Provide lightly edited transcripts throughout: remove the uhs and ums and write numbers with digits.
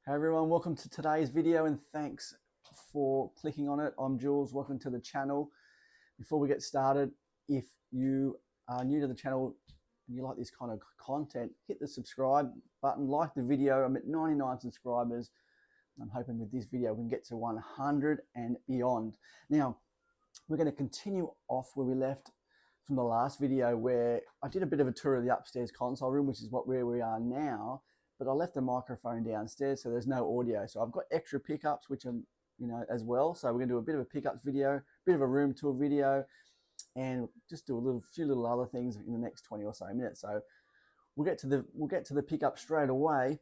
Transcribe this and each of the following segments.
Hey everyone, welcome to today's video and thanks for clicking on it. I'm Jules, welcome to the channel. Before we get started, if you are new to the channel and you like this kind of content, hit the subscribe button, like the video. I'm at 99 subscribers. I'm hoping with this video we can get to 100 and beyond. Now, we're going to continue off where we left from the last video where I did a bit of a tour of the upstairs console room, which is where we are now. But I left the microphone downstairs, so there's no audio. So I've got extra pickups, which are, as well. So we're gonna do a bit of a pickups video, a bit of a room tour video, and just do a few little other things in the next 20 or so minutes. So we'll get to the pickup straight away.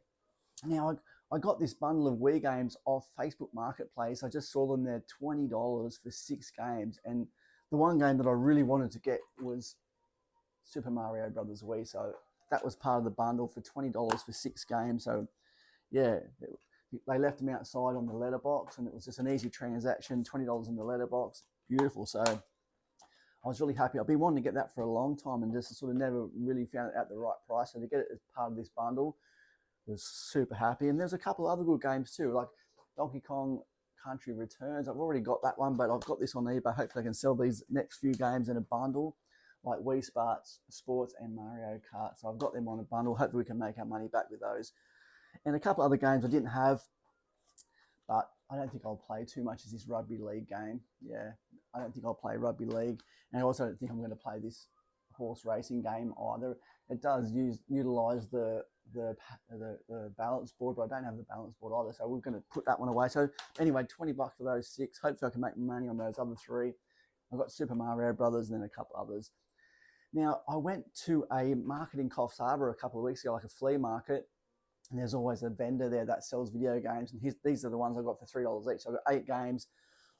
Now I got this bundle of Wii games off Facebook Marketplace. I just saw them there, $20 for 6 games, and the one game that I really wanted to get was Super Mario Brothers Wii. So that was part of the bundle for $20 for 6 games. So yeah, they left them outside on the letterbox, and it was just an easy transaction. $20 in the letterbox, beautiful. So I was really happy. I've been wanting to get that for a long time, and just sort of never really found it at the right price. So to get it as part of this bundle was super happy. And there's a couple of other good games too, like Donkey Kong Country Returns. I've already got that one, but I've got this on eBay. Hopefully I can sell these next few games in a bundle, like Wii Sports and Mario Kart. So I've got them on a bundle. Hopefully we can make our money back with those. And a couple other games I didn't have, but I don't think I'll play too much, is this Rugby League game. Yeah, I don't think I'll play Rugby League. And I also don't think I'm going to play this horse racing game either. It does utilize the balance board, but I don't have the balance board either. So we're going to put that one away. So anyway, $20 for those 6. Hopefully I can make money on those other 3. I've got Super Mario Brothers and then a couple others. Now, I went to a market in Coffs Harbour a couple of weeks ago, like a flea market, and there's always a vendor there that sells video games, and these are the ones I got for $3 each. So I got 8 games.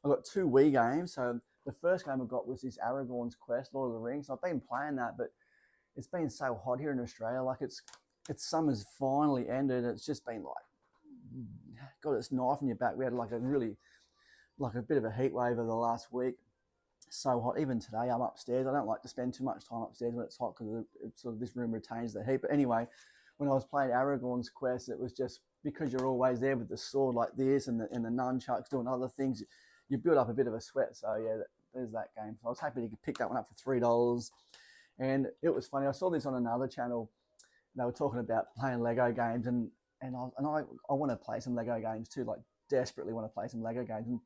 I got 2 Wii games. So the first game I got was this Aragorn's Quest, Lord of the Rings. I've been playing that, but it's been so hot here in Australia. Like it's summer's finally ended. It's just been like, got its knife in your back. We had like a bit of a heat wave over the last week. So hot. Even today I'm upstairs. I don't like to spend too much time upstairs when it's hot because sort of this room retains the heat. But anyway, when I was playing Aragorn's Quest, it was just because you're always there with the sword like this and the nunchucks doing other things, you build up a bit of a sweat. So yeah, there's that game. So I was happy to pick that one up for $3. And it was funny. I saw this on another channel. They were talking about playing Lego games, and I want to play some Lego games too. Like desperately want to play some Lego games. And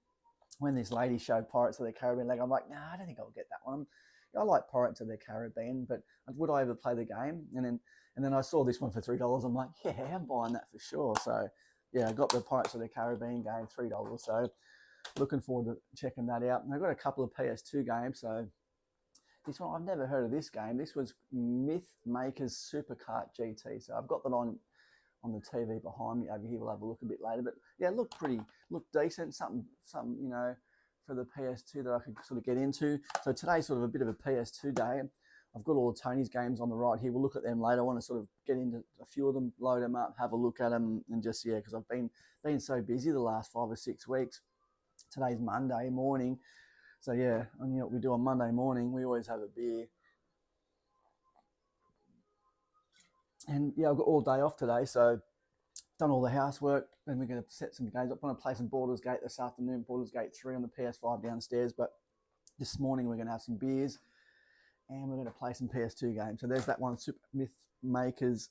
when this lady showed Pirates of the Caribbean Lego, I'm like, nah, I don't think I'll get that one. I like Pirates of the Caribbean, but would I ever play the game? And then I saw this one for $3. I'm like, yeah, I'm buying that for sure. So yeah, I got the Pirates of the Caribbean game, $3. So looking forward to checking that out. And I've got a couple of PS2 games. So this one, I've never heard of this game. This was Myth Makers Super Kart GT. So I've got that on the TV behind me over here. We'll have a look a bit later, but yeah, look decent. Something for the PS2 that I could sort of get into. So today's sort of a bit of a PS2 day. I've got all of Tony's games on the right here. We'll look at them later. I want to sort of get into a few of them, load them up, have a look at them, and just because I've been so busy the last 5 or 6 weeks. Today's Monday morning, so yeah, and what we do on Monday morning, we always have a beer. And yeah, I've got all day off today, so done all the housework. Then we're going to set some games up. I want to play some Baldur's Gate this afternoon, Baldur's Gate 3 on the PS5 downstairs. But this morning we're going to have some beers and we're going to play some PS2 games. So there's that one, Super Myth Makers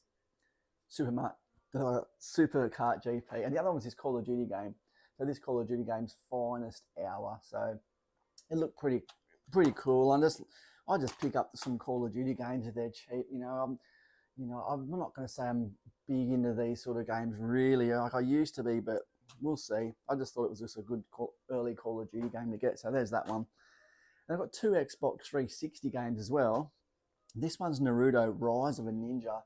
Super Kart GP. And the other one was this Call of Duty game. So this Call of Duty game's finest hour. So it looked pretty cool. I just pick up some Call of Duty games if they're cheap. I'm not going to say I'm big into these sort of games really, like I used to be, but we'll see. I just thought it was just a good early Call of Duty game to get. So there's that one. And I've got 2 Xbox 360 games as well. This one's Naruto Rise of a Ninja.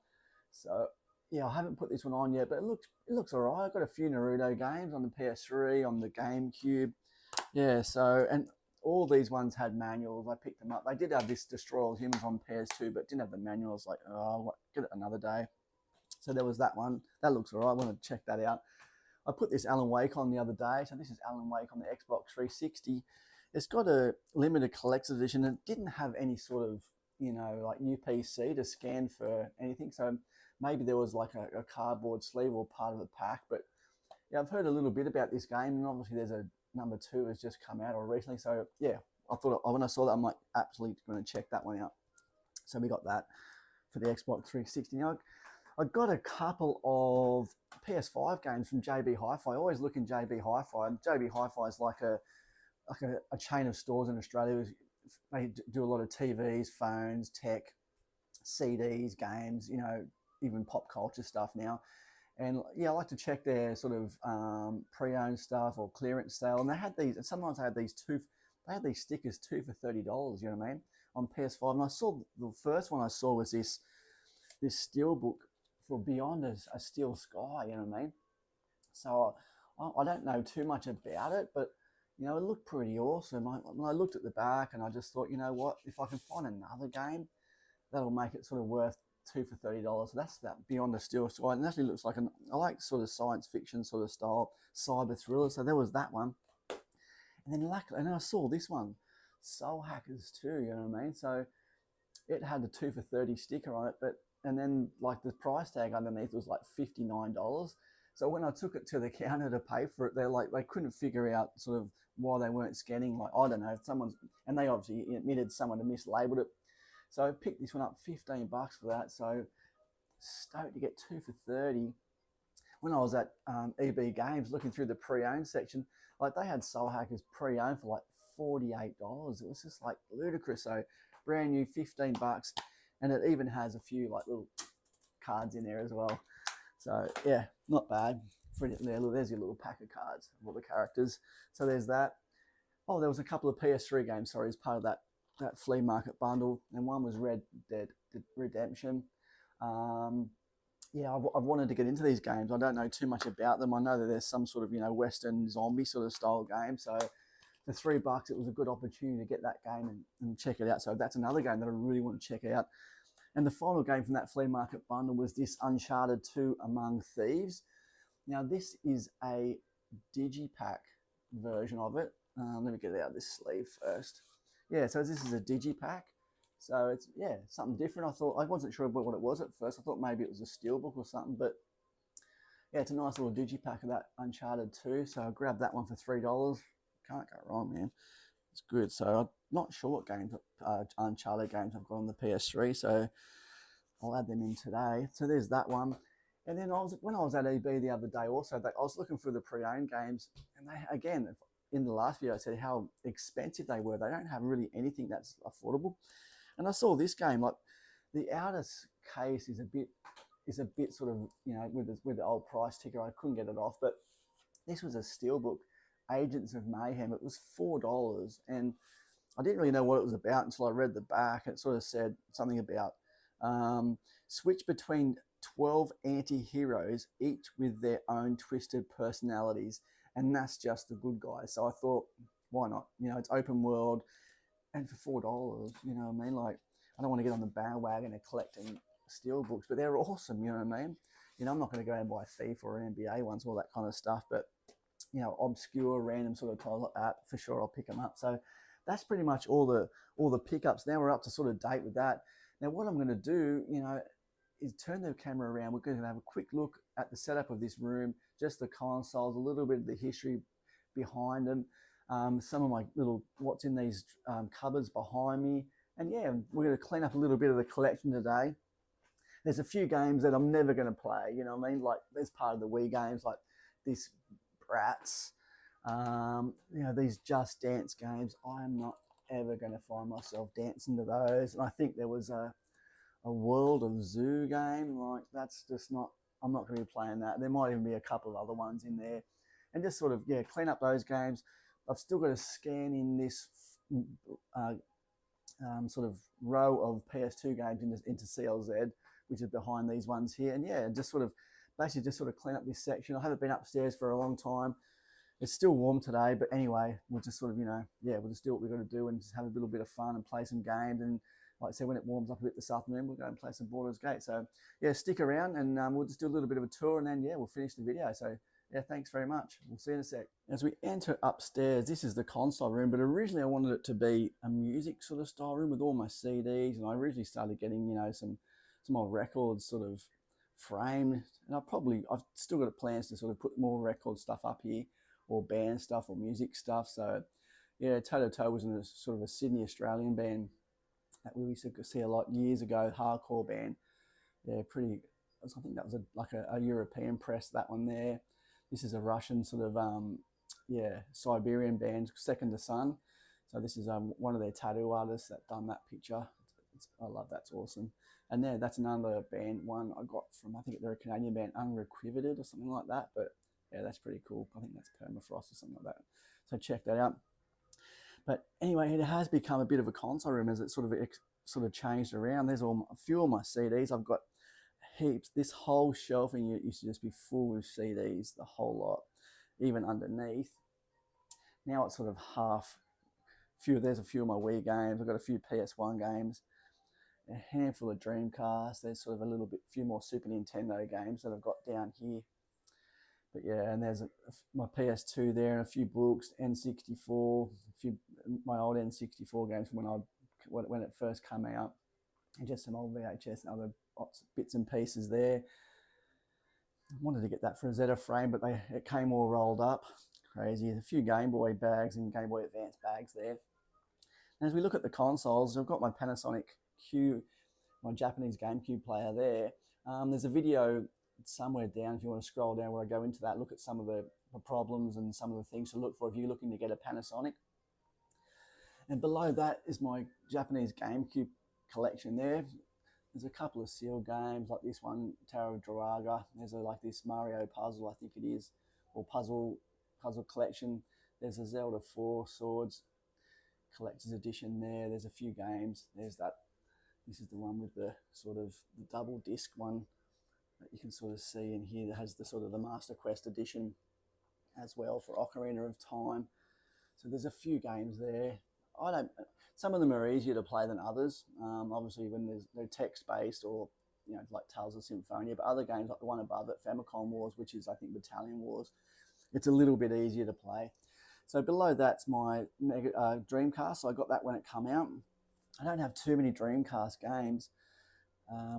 So yeah, I haven't put this one on yet, but it looks all right. I've got a few Naruto games on the PS3, on the GameCube. Yeah, so, and all these ones had manuals. I picked them up. They did have this Destroy All Humans on PS2, but didn't have the manuals. Like, oh, get it another day. So there was that one. That looks all right. I want to check that out. I put this Alan Wake on the other day. So this is Alan Wake on the Xbox 360. It's got a limited collector's edition. It didn't have any sort of, like UPC to scan for anything. So maybe there was like a cardboard sleeve or part of the pack, but yeah, I've heard a little bit about this game, and obviously there's a number 2 has just come out or recently. So yeah, I thought when I saw that, I'm like absolutely going to check that one out. So we got that for the Xbox 360. Now I got a couple of PS5 games from JB Hi-Fi. I always look in JB Hi-Fi, and JB Hi-Fi is like a chain of stores in Australia. They do a lot of TVs, phones, tech, CDs, games, even pop culture stuff now. And yeah, I like to check their sort of pre-owned stuff or clearance sale. And they had these, and sometimes they had these stickers 2 for $30, you know what I mean, on PS5. And I saw, the first one I saw was this Steelbook for Beyond a Steel Sky, you know what I mean? So I don't know too much about it, but it looked pretty awesome. When I looked at the back, and I just thought, you know what, if I can find another game, that'll make it sort of worth 2 for $30. So that's that Beyond the Steel Sky. And it actually looks like I like sort of science fiction sort of style cyber thriller. So there was that one. And then luckily, and then I saw this one, Soul Hackers 2, you know what I mean? So it had the 2 for $30 sticker on it, and then like the price tag underneath was like $59. So when I took it to the counter to pay for it, they couldn't figure out sort of why they weren't scanning. Like, I don't know, and they obviously admitted someone had mislabeled it. So I picked this one up, $15 for that. So stoked to get 2 for $30. When I was at EB Games looking through the pre-owned section, like they had Soul Hackers pre-owned for like $48. It was just like ludicrous. So brand new, $15, and it even has a few like little cards in there as well. So yeah, not bad. There's your little pack of cards of all the characters. So there's that. Oh, there was a couple of PS3 games, sorry, as part of that flea market bundle, and one was Red Dead Redemption. Yeah, I've wanted to get into these games. I don't know too much about them. I know that there's some sort of Western zombie sort of style game. So for $3, it was a good opportunity to get that game and check it out. So that's another game that I really want to check out. And the final game from that flea market bundle was this Uncharted 2 Among Thieves. Now this is a digipack version of it. Let me get it out of this sleeve first. Yeah, so this is a digipack. So it's, yeah, something different. I wasn't sure what it was at first. I thought maybe it was a steelbook or something, but yeah, it's a nice little digipack of that Uncharted 2. So I grabbed that one for $3. Can't go wrong, man. It's good. So I'm not sure what games, Uncharted games I've got on the PS3. So I'll add them in today. So there's that one. And then when I was at EB the other day, also I was looking for the pre-owned games, and they, again, in the last video I said how expensive they were. They don't have really anything that's affordable. And I saw this game, like the outer case is a bit sort of, with the old price ticker, I couldn't get it off. But this was a steelbook, Agents of Mayhem. It was $4, and I didn't really know what it was about until I read the back. It sort of said something about switch between 12 anti-heroes, each with their own twisted personalities, and that's just the good guys. So I thought, why not? It's open world, and for $4, you know what I mean? Like, I don't want to get on the bandwagon of collecting steelbooks, but they're awesome, you know what I mean? I'm not going to go and buy FIFA or NBA ones, all that kind of stuff, but obscure, random sort of titles like that, for sure I'll pick them up. So that's pretty much all the pickups. Now we're up to sort of date with that. Now what I'm going to do, is turn the camera around. We're going to have a quick look at the setup of this room, just the consoles, a little bit of the history behind them, some of my little what's in these cupboards behind me. And yeah, we're going to clean up a little bit of the collection today. There's a few games that I'm never going to play, you know what I mean? Like there's part of the Wii games, like this Bratz, these Just Dance games. I'm not ever going to find myself dancing to those. And I think there was a World of Zoo game, like that's just not, I'm not going to be playing that. There might even be a couple of other ones in there, and just sort of, yeah, clean up those games. I've still got to scan in this sort of row of PS2 games into CLZ, which is behind these ones here. And yeah, just sort of basically just sort of clean up this section. I haven't been upstairs for a long time. It's still warm today, but anyway, we'll just sort of, we'll just do what we've got to do and just have a little bit of fun and play some games. And like I said, when it warms up a bit this afternoon, we'll go and play some Baldur's Gate. So yeah, stick around, and we'll just do a little bit of a tour, and then yeah, we'll finish the video. So yeah, thanks very much. We'll see you in a sec. As we enter upstairs, this is the console room, but originally I wanted it to be a music sort of style room with all my CDs, and I originally started getting, some old records sort of framed, and I've still got plans to sort of put more record stuff up here, or band stuff, or music stuff. So yeah, Toe to Toe was in a sort of a Sydney Australian band that we used to see a lot years ago, hardcore band. Yeah, pretty. I think that was like a European press, that one there. This is a Russian sort of Siberian band, Second to Sun. So this is one of their tattoo artists that done that picture. I love that. It's awesome. And yeah, that's another band one I got from, I think they're a Canadian band, Unrequited or something like that. But yeah, that's pretty cool. I think that's Permafrost or something like that. So check that out. But anyway, it has become a bit of a console room as it sort of changed around. There's a few of my CDs. I've got heaps. This whole shelving unit used to just be full with CDs, the whole lot, even underneath. Now it's sort of half. There's a few of my Wii games. I've got a few PS1 games, a handful of Dreamcast. There's sort of few more Super Nintendo games that I've got down here. But yeah, and there's my PS2 there, and a few books, N64, my old N64 games from when it first came out, and just some old VHS and other bits and pieces there. I wanted to get that for a Zeta frame, but it came all rolled up. Crazy. A few Game Boy bags and Game Boy Advance bags there. And as we look at the consoles, I've got my Panasonic Q, my Japanese GameCube player there. There's a video somewhere down, if you want to scroll down, where I go into that, look at some of the problems and some of the things to look for if you're looking to get a Panasonic. And below that is my Japanese GameCube collection there. There's a couple of sealed games like this one, Taro Draga. There's like this Mario puzzle, I think it is, or puzzle collection. There's a Zelda 4 Swords collector's edition there. There's a few games. There's that. This is the one with the sort of the double disc one that you can sort of see in here, that has the sort of the Master Quest edition as well for Ocarina of Time. So there's a few games there. Some of them are easier to play than others. Obviously when they're text-based, or like Tales of Symphonia, but other games like the one above it, Famicom Wars, which is I think Battalion Wars, it's a little bit easier to play. So below that's my Dreamcast. So I got that when it came out. I don't have too many Dreamcast games.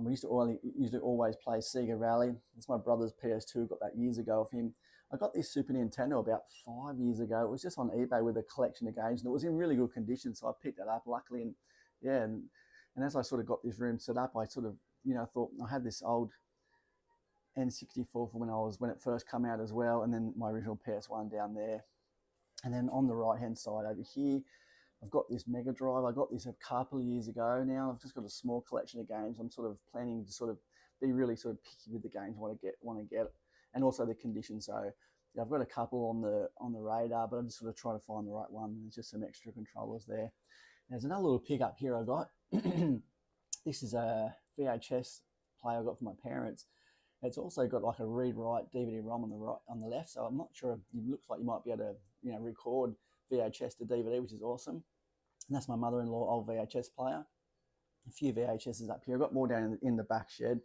We used to always play Sega Rally. It's my brother's PS2, got that years ago of him. I got this Super Nintendo about 5 years ago. It was just on eBay with a collection of games, and it was in really good condition, so I picked it up luckily. And yeah, and as I sort of got this room set up, I sort of thought I had this old N64 from when it first came out as well, and then my original PS1 down there. And then on the right hand side over here, I've got this Mega Drive. I got this a couple of years ago now. I've just got a small collection of games. I'm sort of planning to sort of be really sort of picky with the games I want to get, and also the condition. So yeah, I've got a couple on the radar, but I'm just sort of trying to find the right one. There's just some extra controllers there. There's another little pickup here I got. This is a VHS player I got from my parents. It's also got like a read-write DVD-ROM on the left, so I'm not sure. It looks like you might be able to record VHS to DVD, which is awesome. And that's my mother-in-law old VHS player. A few VHSs up here. I've got more down in the back shed.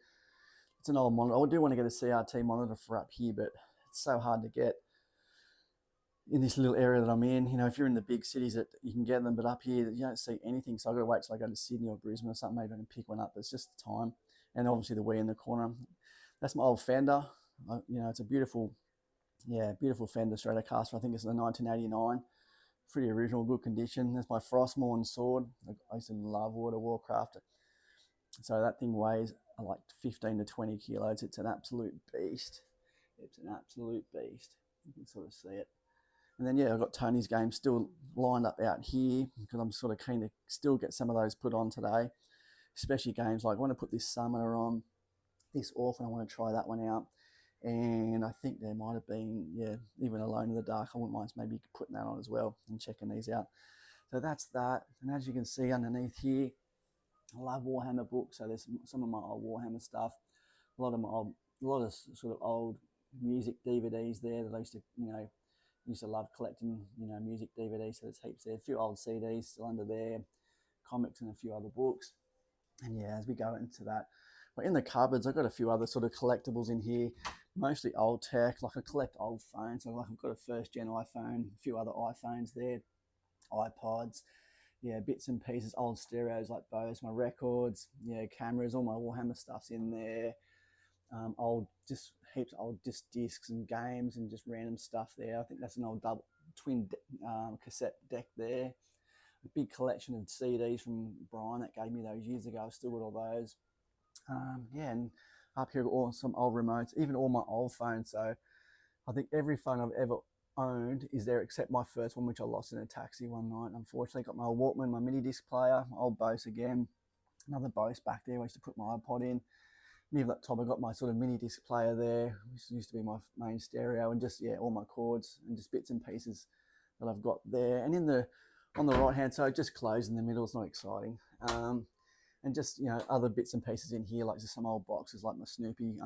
It's an old monitor. I do want to get a CRT monitor for up here, but it's so hard to get in this little area that I'm in. If you're in the big cities, you can get them, but up here you don't see anything. So I've got to wait till I go to Sydney or Brisbane or something. Maybe I can pick one up, but it's just the time. And obviously the Wii in the corner. That's my old Fender. It's a beautiful Fender Stratocaster. I think it's a 1989. Pretty original, good condition. That's my Frostmourne sword. I used to love World of Warcraft. So that thing weighs like 15 to 20 kilos. It's an absolute beast. It's an absolute beast. You can sort of see it. And then, yeah, I've got Tony's games still lined up out here because I'm sort of keen to still get some of those put on today, especially games like I want to put this Summoner on, this Orphan, I want to try that one out. And I think there might have been, even Alone in the Dark. I wouldn't mind maybe putting that on as well and checking these out. So that's that. And as you can see underneath here, I love Warhammer books. So there's some of my old Warhammer stuff. A lot of sort of old music DVDs there that I used to love collecting, music DVDs. So there's heaps there. A few old CDs still under there, comics and a few other books. And yeah, as we go into that, but in the cupboards, I've got a few other sort of collectibles in here, mostly old tech. Like I collect old phones. So like I've got a first gen iPhone, a few other iPhones there, iPods, bits and pieces, old stereos like Bose, my records, cameras, all my Warhammer stuff's in there. old, just heaps of old discs and games and just random stuff there. I think that's an old double twin cassette deck there. A big collection of CDs from Brian that gave me those years ago. I've still got all those. Yeah, and up here all some old remotes, even all my old phones. So I think every phone I've ever owned is there except my first one, which I lost in a taxi one night. Unfortunately, got my old Walkman, my mini disc player, my old Bose again, another Bose back there. I used to put my iPod in. Near that top, I got my sort of mini disc player there, which used to be my main stereo, and just all my chords and just bits and pieces that I've got there. And on the right hand side, just closed in the middle. It's not exciting. And just other bits and pieces in here, like just some old boxes, like my Snoopy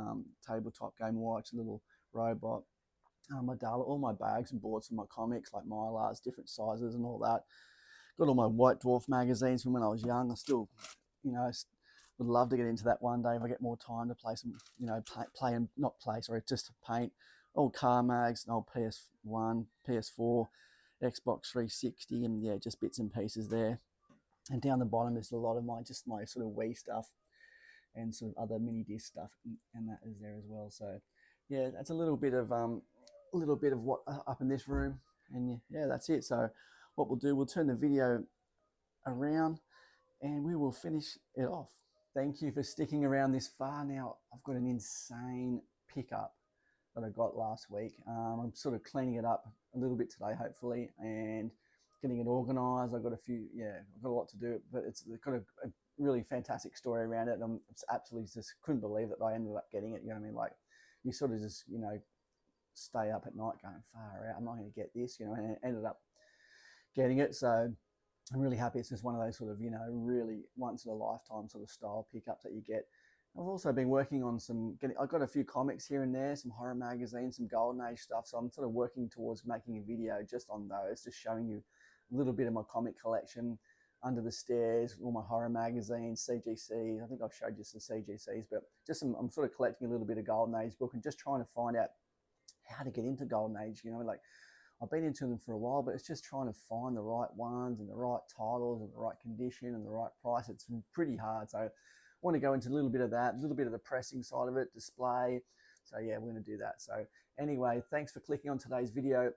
tabletop Game & Watch, a little robot, my Dalek, all my bags and boards for my comics, like Mylars, different sizes and all that. Got all my White Dwarf magazines from when I was young. I still, would love to get into that one day if I get more time to play some, just to paint. Old car mags, old PS1, PS4, Xbox 360, and just bits and pieces there. And down the bottom is a lot of my sort of Wii stuff and sort of other mini disc stuff, and that is there as well. So yeah, that's a little bit of what up in this room, and yeah, that's it. So what we'll do, we'll turn the video around and we will finish it off. Thank you for sticking around this far. Now I've got an insane pickup that I got last week. I'm sort of cleaning it up a little bit today, hopefully, and getting it organized. I've got I've got a lot to do, but it's got a really fantastic story around it. And I'm absolutely just couldn't believe that I ended up getting it. You know what I mean? Like, you sort of just, stay up at night going, far out, I'm not going to get this, and I ended up getting it. So I'm really happy. It's just one of those sort of, really once in a lifetime sort of style pickups that you get. I've also been working on I've got a few comics here and there, some horror magazines, some Golden Age stuff. So I'm sort of working towards making a video just on those, just showing you a little bit of my comic collection under the stairs, all my horror magazines, CGCs. I think I've showed you some CGCs, but just I'm sort of collecting a little bit of Golden Age book and just trying to find out how to get into Golden Age. Like, I've been into them for a while, but it's just trying to find the right ones and the right titles and the right condition and the right price. It's pretty hard. So I want to go into a little bit of that, a little bit of the pressing side of it, display. So yeah, we're going to do that. So anyway, thanks for clicking on today's video.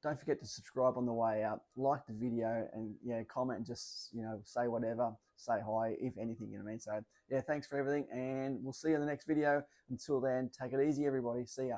Don't forget to subscribe on the way out, like the video, and comment and just say whatever, say hi if anything, you know what I mean. So yeah, thanks for everything, and we'll see you in the next video. Until then, take it easy, everybody. See ya.